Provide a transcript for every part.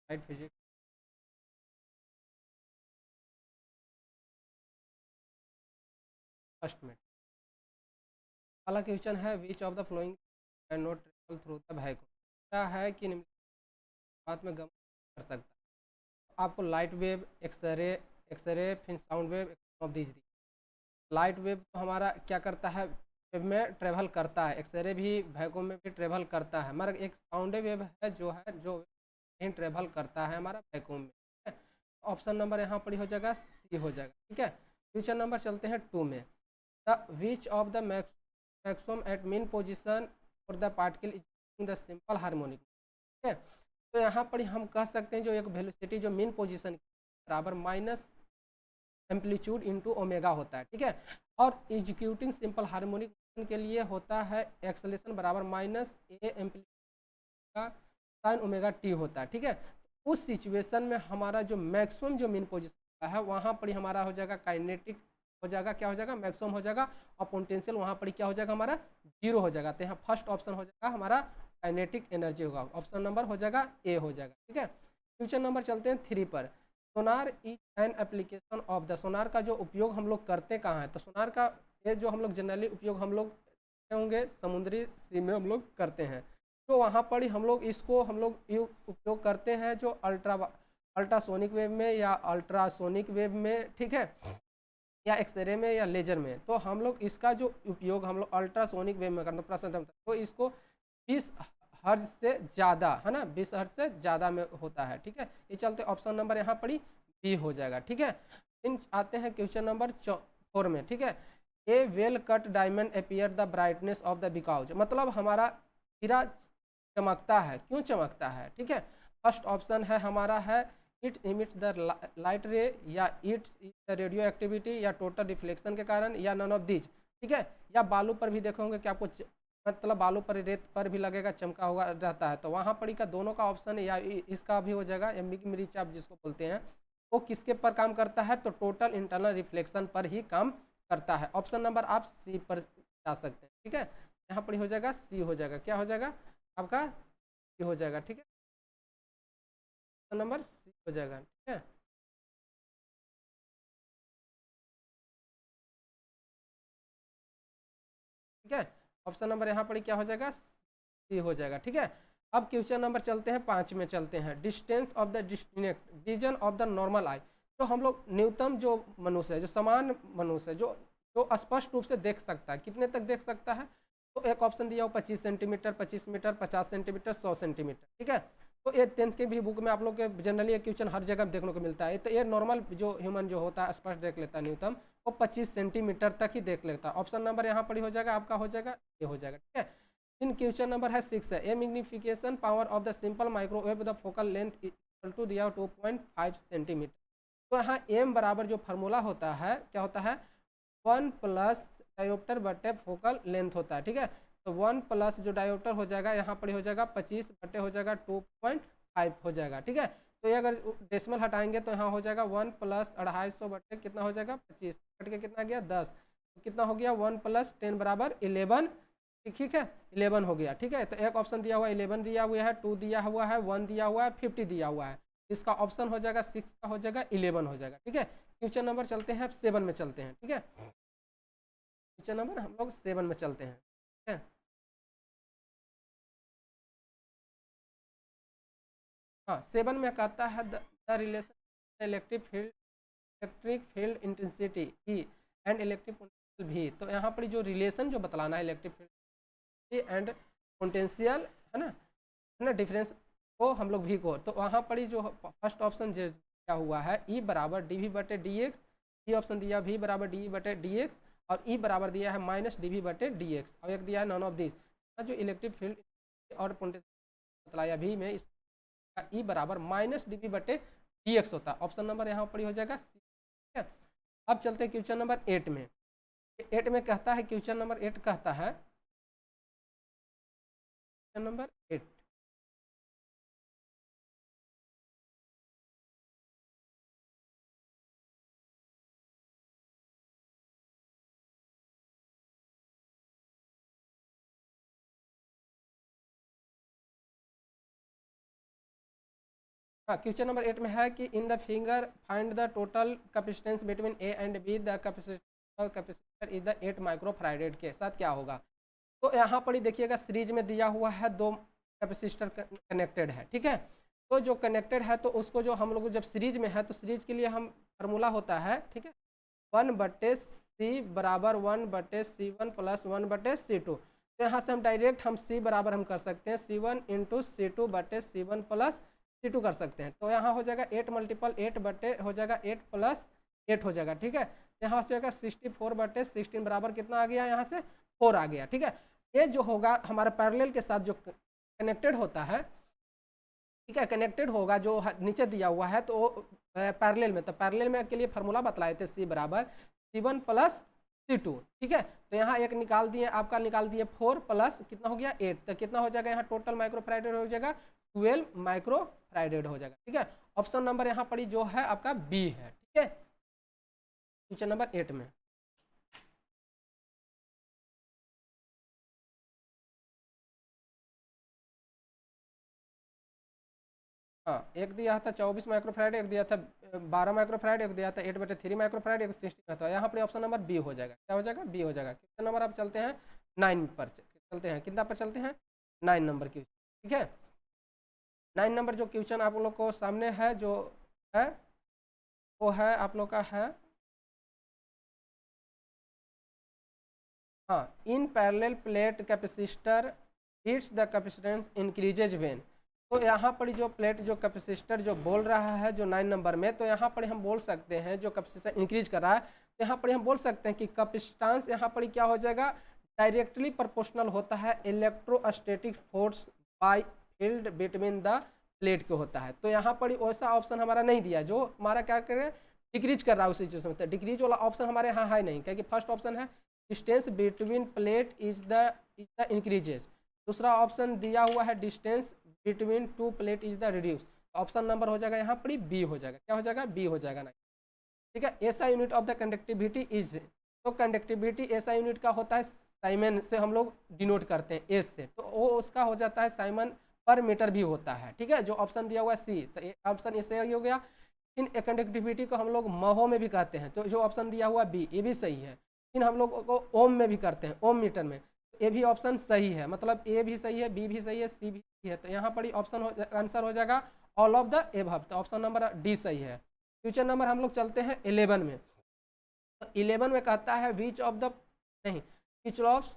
Right physics first में। अगला question है which of the flowing can not travel through the vacuum. क्या है कि निम्न बात में गम कर सकता है। आपको लाइट वेव, एक्सरे फिर sound wave of these. Light wave तो हमारा क्या करता है, वेव में ट्रेवल करता है, एक्सरे भी वैक्यूम में भी ट्रेवल करता है, मगर एक साउंड वेव है जो नहीं ट्रेवल करता है हमारा वैक्यूम में। ठीक है, ऑप्शन नंबर यहाँ पर हो जाएगा सी हो जाएगा। ठीक है, क्वेश्चन नंबर चलते हैं 2 में। The which of the maximum at mean position for the particle is the simple harmonic. ठीक है, तो यहाँ पर हम कह सकते हैं जो एक वेलोसिटी जो मीन पोजिशन बराबर माइनस एम्पलीट्यूड इंटू ओमेगा होता है। ठीक है, और एग्जीक्यूटिंग सिंपल हार्मोनिक के लिए होता है एक्सलेशन बराबर minus A amplitude sine omega T होता है। ठीक है, उस सिचुएशन में हमारा जो मैक्सिमम जो मीन पोजिशन है वहाँ पर हमारा हो जाएगा काइनेटिक हो जाएगा, क्या हो जाएगा, मैक्सिमम हो जाएगा, और पोटेंशियल वहाँ पर क्या हो जाएगा हमारा जीरो हो जाएगा। तो यहाँ फर्स्ट ऑप्शन हो जाएगा हमारा काइनेटिक एनर्जी होगा, ऑप्शन नंबर हो जाएगा ए हो जाएगा। ठीक है, क्वेश्चन नंबर चलते हैं 3 पर। Sonar is an application of the. Sonar का जो उपयोग हम लोग करते कहाँ है, तो सोनार का ये जो हम लोग जनरली उपयोग हम लोग होंगे समुद्री सी में हम लोग करते हैं। तो वहाँ पर ही हम लोग इसको हम लोग उपयोग करते हैं जो अल्ट्रासोनिक वेव में या अल्ट्रासोनिक वेव में, ठीक है, या एक्सरे में या लेजर में। तो हम लोग इसका जो उपयोग हम लोग अल्ट्रासोनिक वेव में करते हैं, तो इसको 20 हर्ज से ज़्यादा है ना, 20 हर्ज से ज़्यादा में होता है। ठीक है, ये चलते ऑप्शन नंबर यहाँ पर ही बी हो जाएगा। ठीक है, इन आते हैं क्वेश्चन नंबर 4 में। ठीक है, a well cut diamond appear the brightness of the because. मतलब हमारा हीरा चमकता है, क्यों चमकता है। ठीक है, फर्स्ट ऑप्शन है हमारा है इट इमिट्स द लाइट रे, या इट्स द रेडियो एक्टिविटी, या टोटल रिफ्लेक्शन के कारण, या नन ऑफ दीज। ठीक है, या बालू पर भी देखोगे कि आपको मतलब बालू पर रेत पर भी लगेगा चमका हुआ रहता है, तो वहाँ पर का दोनों का ऑप्शन है, या इसका भी हो जाएगा एम्बिग आप जिसको बोलते हैं, वो किसके पर काम करता है, तो टोटल इंटरनल रिफ्लेक्शन पर ही काम करता है। ऑप्शन नंबर आप सी पर जा सकते हैं। ठीक है, यहाँ पर हो जाएगा सी हो जाएगा, क्या हो जाएगा आपका सी हो जाएगा। ठीक है, ऑप्शन नंबर सी हो जाएगा। ठीक है, ठीक है, ऑप्शन नंबर यहाँ पर क्या हो जाएगा सी हो जाएगा। ठीक है, अब क्वेश्चन नंबर चलते हैं 5 में चलते हैं। Distance of the distinct vision of the normal eye. तो हम लोग न्यूनतम जो मनुष्य है, जो समान मनुष्य है, जो जो स्पष्ट रूप से देख सकता है, कितने तक देख सकता है, तो एक ऑप्शन दिया हो 25 सेंटीमीटर, 25 मीटर, 50 सेंटीमीटर, 100 सेंटीमीटर। ठीक है, तो ये 10th के भी बुक में आप लोग के जनरली ये क्वेश्चन हर जगह देखने को मिलता है। तो ये नॉर्मल जो ह्यूमन जो होता है स्पष्ट देख लेता है न्यूनतम, वो 25 सेंटीमीटर तक ही देख लेता है। ऑप्शन नंबर यहाँ पर हो जाएगा आपका, हो जाएगा ये हो जाएगा। ठीक है, इन क्वेश्चन नंबर है 6 है। A magnification power of the simple microwave the focal length equal to दिया 2.5 सेंटीमीटर। तो यहाँ एम बराबर जो फार्मूला होता है क्या होता है, 1 प्लस डायोप्टर बटे फोकल लेंथ होता है। ठीक है, तो 1 प्लस जो डायोप्टर हो जाएगा यहाँ पर हो जाएगा 25 बटे हो जाएगा 2.5 हो जाएगा। ठीक है, तो ये अगर डेसिमल हटाएंगे तो यहाँ हो जाएगा 1 प्लस 250 बटे कितना हो जाएगा 25, कट के कितना गया 10, तो कितना हो गया 1 प्लस 10 बराबर 11। ठीक है, 11 हो गया। ठीक है, तो एक ऑप्शन दिया हुआ 11 दिया हुआ है, 2 दिया हुआ है, 1 दिया हुआ है, 50 दिया हुआ है। इसका ऑप्शन हो जाएगा 6 का हो जाएगा 11 हो जाएगा। ठीक है, क्वेश्चन नंबर चलते हैं 7 में चलते हैं। ठीक है, क्वेश्चन नंबर हम लोग 7 में चलते हैं। ठीक है, हाँ 7 में कहता है the relation electric field intensity E and electric potential भी। तो यहाँ पर जो रिलेशन जो बतलाना है इलेक्ट्रिक फील्ड एंड पोटेंशियल है ना डिफरेंस को हम लोग भी को, तो वहाँ पर ही जो फर्स्ट ऑप्शन जो क्या हुआ है ई बराबर डी वी बटे डी एक्स, ई ऑप्शन दिया वी बराबर डी बटे डी एक्स, और ई बराबर दिया है माइनस डी वी बटे डी एक्स, और एक दिया है नॉन ऑफ दिस। जो इलेक्ट्रिक फील्ड और पोटेंशियल बतलाया भी में इसका ई बराबर माइनस डी वी बटे डी एक्स होता है। ऑप्शन नंबर यहाँ पर ही हो जाएगा सी। ठीक है, अब चलते हैं क्वेश्चन नंबर 8 में। 8 में कहता है, क्वेश्चन नंबर 8 कहता है, क्वेश्चन नंबर 8, हाँ, क्वेश्चन नंबर 8 में है कि in the figure find the total capacitance between A and B, the capacitor is the 8 microfarad के साथ क्या होगा। तो यहाँ पर ही देखिएगा सीरीज में दिया हुआ है 2 कैपेसिटर कनेक्टेड है, ठीक है। तो जो कनेक्टेड है तो उसको जो हम लोग जब सीरीज में है तो सीरीज के लिए हम फार्मूला होता है, ठीक है, 1/c बराबर 1/c1 प्लस 1/c2। तो यहाँ से हम डायरेक्ट हम c बराबर हम कर सकते हैं C1 into C2/C1 plus C2 कर सकते हैं। तो यहाँ हो जाएगा 8 मल्टीपल 8 बटे हो जाएगा 8 प्लस 8 हो जाएगा, ठीक है। यहाँ हो जाएगा 64/16 बराबर कितना आ गया, यहाँ से 4 आ गया, ठीक है। ये जो होगा हमारे पैरेलल के साथ जो कनेक्टेड होता है, ठीक है, कनेक्टेड होगा जो नीचे दिया हुआ है तो पैरेलल में, तो पैरेलल में के लिए फार्मूला बतलाए थे C बराबर C1 प्लस C2, ठीक है। तो यहाँ एक निकाल दिए, आपका निकाल दिए 4 प्लस कितना हो गया 8, तो कितना हो जाएगा यहाँ टोटल माइक्रोफैराड हो जाएगा 12 माइक्रोफैराड हो जाएगा, ठीक है। ऑप्शन नंबर यहाँ पर जो है आपका बी है, ठीक है, क्वेश्चन नंबर 8 में। हाँ, एक दिया था 24 माइक्रोफैराड, एक दिया था 12 माइक्रोफैराड, एक दिया था 8/3 माइक्रोफैराड, एक 16 था। यहाँ पर ऑप्शन नंबर बी हो जाएगा, क्या हो जाएगा, बी हो जाएगा। क्वेश्चन नंबर आप चलते हैं 9 पर, चलते हैं कितना पर चलते हैं 9 नंबर की, ठीक है। 9 नंबर जो क्वेश्चन आप लोग को सामने है जो है वो है आप लोग का है, हाँ, in parallel plate capacitor hits the capacitance increases when. तो यहाँ पर जो प्लेट जो कैपेसिटर जो बोल रहा है जो 9 नंबर में, तो यहाँ पर हम बोल सकते हैं जो कैपेसिटर इंक्रीज कर रहा है, तो यहाँ पर हम बोल सकते हैं कि कैपेसिटेंस यहाँ पर क्या हो जाएगा, डायरेक्टली प्रोपोर्शनल होता है electrostatic force by field between the plate के होता है। तो यहाँ पर वैसा ऑप्शन हमारा नहीं दिया जो हमारा क्या करें डिक्रीज कर रहा है उस सिचुएशन में, डिक्रीज वाला ऑप्शन हमारे यहाँ है नहीं, क्योंकि फर्स्ट ऑप्शन है distance between plate is the increases, दूसरा ऑप्शन दिया हुआ है distance between 2 plate is the reduce. Option number हो जाएगा यहाँ पर बी हो जाएगा, क्या हो जाएगा, बी हो जाएगा ना, ठीक है। ऐसा unit of the conductivity is, तो कंडक्टिविटी ऐसा यूनिट का होता है साइमन से हम लोग डिनोट करते हैं एस से, तो वो उसका हो जाता है साइमन पर मीटर भी होता है, ठीक है। जो ऑप्शन दिया हुआ है सी, तो ऑप्शन इससे हो गया। इन कंडक्टिविटी को हम लोग महो में भी कहते हैं, तो जो ऑप्शन दिया हुआ बी ये भी सही है। इन हम लोग को ओम में भी करते हैं, ओम मीटर में, तो ये भी ऑप्शन सही है, मतलब ए भी सही है, बी भी सही है, सी भी सही है। तो यहाँ पर ऑप्शन आंसर हो जाएगा ऑल ऑफ द एबव, तो ऑप्शन नंबर डी सही है। क्वेश्चन नंबर हम लोग चलते हैं 11 में। तो 11 में कहता है विच ऑफ द नहीं which of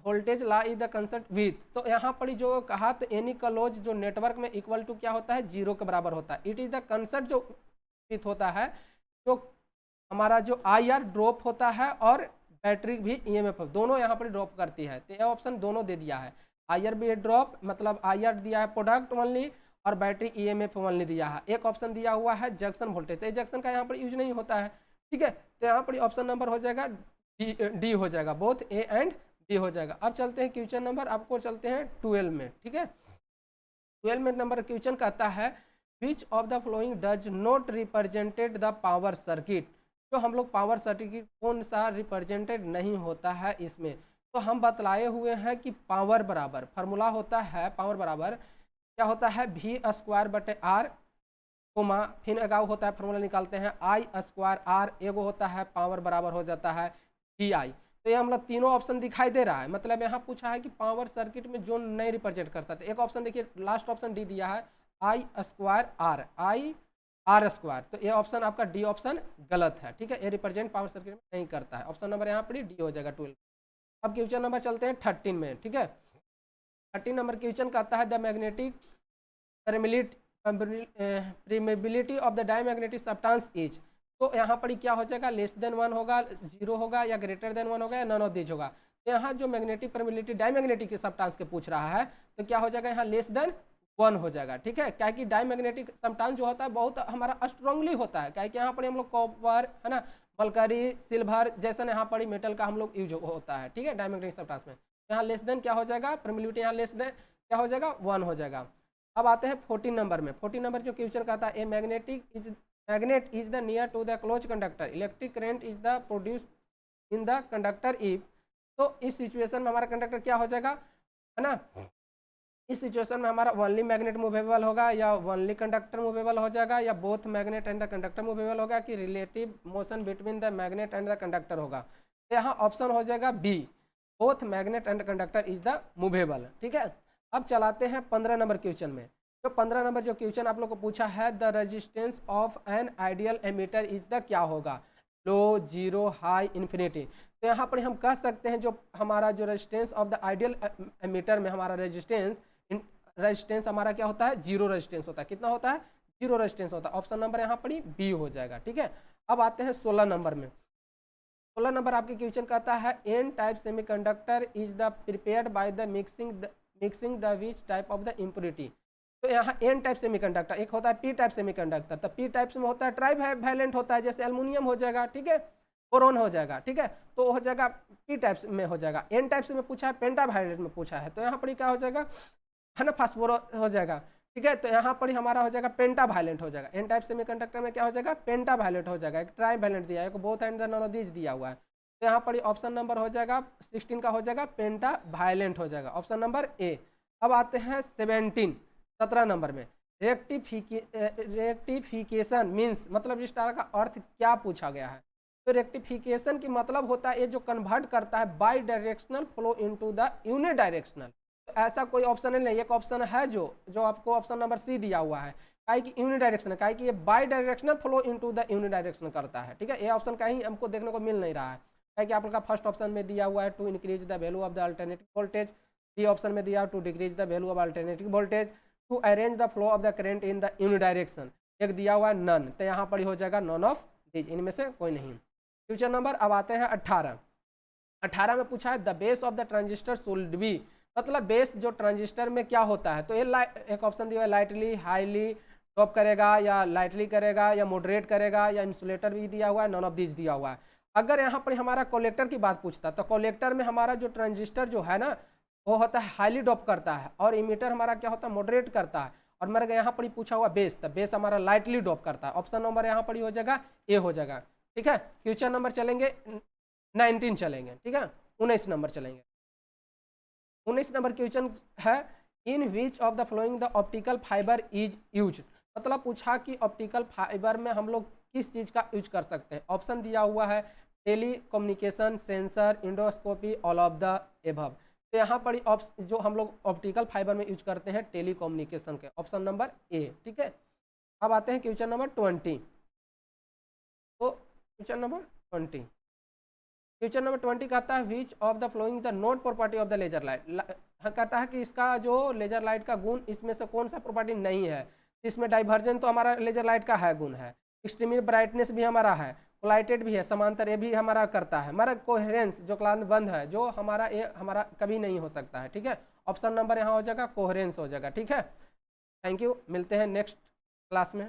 voltage law is the concept with. तो यहाँ पर जो कहा तो एनी क्लोज जो नेटवर्क में इक्वल टू क्या होता है 0 के बराबर होता है। इट इज द कंसेप्ट जो विथ होता है, जो हमारा जो IR ड्रॉप होता है और बैटरी भी EMF दोनों यहाँ पर ड्रॉप करती है। तो ये ऑप्शन दोनों दे दिया है, IR भी ड्रॉप मतलब IR दिया है प्रोडक्ट ओनली और बैटरी EMF ओनली दिया है। एक ऑप्शन दिया हुआ है जंक्शन वोल्टेज, तो जंक्शन का यहाँ पर यूज नहीं होता है, ठीक है। तो यहाँ पर ऑप्शन नंबर हो जाएगा डी हो जाएगा, बोथ ए एंड डी हो जाएगा। अब चलते हैं क्वेश्चन नंबर आपको चलते हैं 12 में, ठीक है। 12 में नंबर क्वेश्चन कहता है which of the flowing does not represented the power circuit. तो हम लोग पावर सर्किट कौन सा रिप्रेजेंटेड नहीं होता है इसमें, तो हम बतलाए हुए हैं कि पावर बराबर फार्मूला होता है, पावर बराबर क्या होता है V²/R, कोमा फिर अगाउ होता है फार्मूला निकालते हैं I²R, एगो होता है पावर बराबर हो जाता है VI। तो ये हम लोग तीनों ऑप्शन दिखाई दे रहा है, मतलब यहाँ पूछा है कि पावर सर्किट में जो नहीं रिप्रेजेंट करता था। एक ऑप्शन देखिए लास्ट ऑप्शन डी दिया है I²R, IR², तो ये ऑप्शन आपका डी ऑप्शन गलत है, ठीक है, ये रिप्रेजेंट पावर सर्किट में नहीं करता है। ऑप्शन नंबर यहाँ पर डी हो जाएगा 12। अब क्वेश्चन नंबर चलते हैं 13 में, ठीक है। 13 नंबर क्वेश्चन कहता है the magnetic permeability of the diamagnetic substance is. तो यहाँ पर क्या हो जाएगा लेस देन 1 होगा, 0 होगा, या ग्रेटर देन 1 होगा, या नन ऑफ दिस होगा। तो यहाँ जो मैग्नेटिक परमेबिलिटी डायमैग्नेटिक के सब्सटेंस के पूछ रहा है, तो क्या हो जाएगा यहाँ लेस देन 1 हो जाएगा, ठीक है। क्या कि डायमैग्नेटिक सब्सटेंस जो होता है बहुत हमारा स्ट्रांगली होता है, क्या कि यहाँ पर हम लोग कॉपर है ना, मलकरी, सिल्वर जैसा यहाँ पर मेटल का हम लोग यूज होता है, ठीक है, डायमैग्नेटिक सब्सटेंस में। यहाँ लेस देन क्या हो जाएगा परमेबिलिटी, यहाँ लेस देन क्या हो जाएगा 1 हो जाएगा। अब आते हैं 14 नंबर में। 14 नंबर जो क्वेश्चन कहता है a magnet is the near to the close conductor, electric current is the produce in the conductor if. तो इस सिचुएशन में हमारा कंडक्टर क्या हो जाएगा है ना, इस सिचुएशन में हमारा ओनली मैग्नेट मूवेबल होगा या ओनली कंडक्टर मूवेबल हो जाएगा या both magnet and the conductor movable होगा कि relative motion between the magnet and the conductor होगा। तो यहाँ ऑप्शन हो जाएगा B, both magnet and conductor is the movable. ठीक है, अब चलाते हैं 15 नंबर क्वेश्चन में। तो 15 नंबर जो क्वेश्चन आप लोग को पूछा है, the resistance of an ideal ammeter is the क्या होगा, लो, जीरो, हाई, इन्फिनिटी। तो यहाँ पर हम कह सकते हैं जो हमारा जो resistance of the ideal ammeter में हमारा रेजिस्टेंस हमारा क्या होता है, जीरो रेजिस्टेंस होता है। कितना होता है, जीरो रेजिस्टेंस होता है। ऑप्शन नंबर यहाँ पर बी हो जाएगा। ठीक है, अब आते हैं 16 नंबर में। 16 नंबर आपके क्वेश्चन कहता है N type semiconductor is the prepared by the mixing the which type of the impurity. तो यहाँ एन टाइप सेमीकंडक्टर, एक होता है पी टाइप सेमीकंडक्टर। तो पी टाइप में होता है ट्राई वैलेंट होता है, जैसे एल्युमिनियम हो जाएगा। ठीक है, बोरोन हो जाएगा। ठीक है, तो हो जाएगा पी टाइप में हो जाएगा। एन टाइप में पूछा है, पेंटा वैलेंट में पूछा है, तो यहाँ पर क्या हो जाएगा, है ना, फास्फोरो हो जाएगा। ठीक है, तो यहाँ पर हमारा हो जाएगा पेंटा वायलेंट हो जाएगा। एन टाइप सेमीकंडक्टर में क्या हो जाएगा, पेंटा वायलेंट हो जाएगा। एक ट्राई वैलेंट दिया है, एक both and the none of this दिया हुआ है। तो यहाँ पर ऑप्शन नंबर हो जाएगा 16 का हो जाएगा पेंटा वायलेंट हो जाएगा, ऑप्शन नंबर ए। अब आते हैं 17 नंबर में। रेक्टिफिकेशन मीन्स मतलब इस तरह का अर्थ क्या पूछा गया है। तो रेक्टिफिकेशन की मतलब होता है ये जो कन्वर्ट करता है bidirectional flow into the unidirectional. तो ऐसा कोई ऑप्शन नहीं, एक ऑप्शन है जो आपको ऑप्शन नंबर सी दिया हुआ है, काहे कि यूनि डायरेक्शन है, काहे कि ये bidirectional flow into the uni direction करता है। ठीक है, ये ऑप्शन कहीं हमको देखने को मिल नहीं रहा है, काहे कि आप लोग का फर्स्ट ऑप्शन में दिया हुआ है to increase the value of the alternative voltage, B option में दिया to decrease the value of alternative voltage, to arrange the flow of the current in the uni direction, एक दिया हुआ है नन। तो यहाँ पर हो जाएगा नॉन ऑफ दिस, इनमें से कोई नहीं। फ्यूचर नंबर अब आते हैं 18 में पूछा है the base of the transistor should be, मतलब बेस जो ट्रांजिस्टर में क्या होता है। तो ये एक ऑप्शन दिया है लाइटली, हाईली ड्रॉप करेगा या लाइटली करेगा या मॉडरेट करेगा या इंसुलेटर भी दिया हुआ है, नॉन ऑफ दिस दिया हुआ है। अगर यहाँ पर हमारा कलेक्टर की बात पूछता तो कलेक्टर में हमारा जो ट्रांजिस्टर जो है ना वो होता है हाईली ड्रॉप करता है और इमीटर हमारा क्या होता है मॉडरेट करता है। और मेरे यहाँ पर पूछा हुआ बेस, तो बेस हमारा लाइटली ड्रॉप करता है। ऑप्शन नंबर यहाँ पर हो जाएगा ए हो जाएगा। ठीक है, फ्यूचर नंबर चलेंगे 19 चलेंगे। ठीक है, 19 नंबर चलेंगे। 19 नंबर क्वेश्चन है in which of the flowing the optical fibre is use, मतलब पूछा कि ऑप्टिकल फाइबर में हम लोग किस चीज़ का यूज कर सकते हैं। ऑप्शन दिया हुआ है telecommunication, sensor, endoscopy, all of the above. तो यहाँ पर जो हम लोग ऑप्टिकल फाइबर में यूज करते हैं टेली कम्युनिकेशन के, ऑप्शन नंबर ए। ठीक है, अब आते हैं क्वेश्चन नंबर 20। तो क्वेश्चन नंबर 20, क्वेश्चन नंबर 20 कहता है which of the flowing the note property of the laser light, कहता है कि इसका जो लेजर लाइट का गुण इसमें से कौन सा प्रॉपर्टी नहीं है। इसमें डाइवर्जन तो हमारा लेजर लाइट का है गुण है, एक्सट्रीम ब्राइटनेस भी हमारा है, कोलाइटेड भी है, समांतर ये भी हमारा करता है, हमारा कोहेरेंस जो क्लांत बंद है जो हमारा ये हमारा कभी नहीं हो सकता है। ठीक है, ऑप्शन नंबर यहाँ हो जाएगा कोहेरेंस हो जाएगा। ठीक है, थैंक यू, मिलते हैं नेक्स्ट क्लास में।